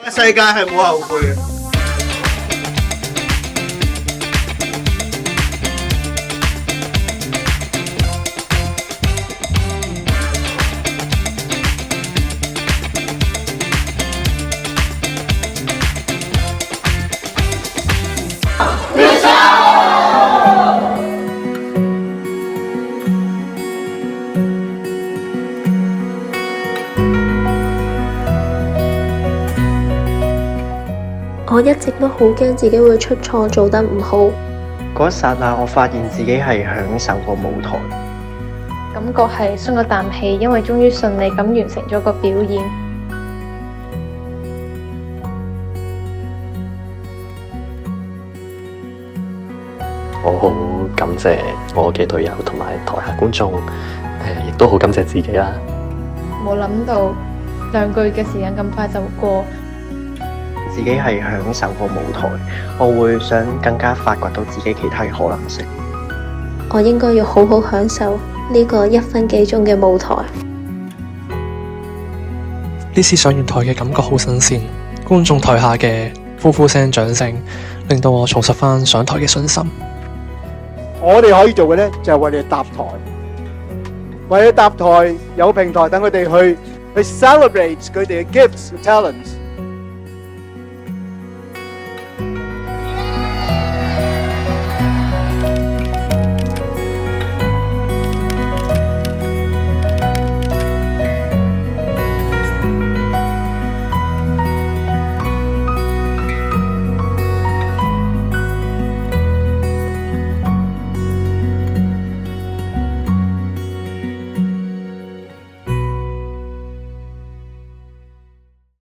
世界係冇後悔嘅。我一直都好驚自己會出錯，做得唔好。嗰一剎那，我發現自己係享受個舞台，感覺係鬆咗啖氣，因為終於順利咁完成咗個表演。我好感謝我嘅隊友同埋台下觀眾，亦都好感謝自己啦。冇諗到2個月嘅時間咁快就過。自己係享受個舞台，我會想更加發掘到自己其他嘅可能性。我應該要好好享受呢個1分幾鐘嘅舞台。呢次上完台嘅感覺好新鮮，觀眾台下嘅呼呼聲、掌聲，令到我重拾翻上台嘅信心。我哋可以做嘅呢，就係為你搭台，為你搭台有平台等佢哋去 celebrate 佢哋嘅 gifts、talents。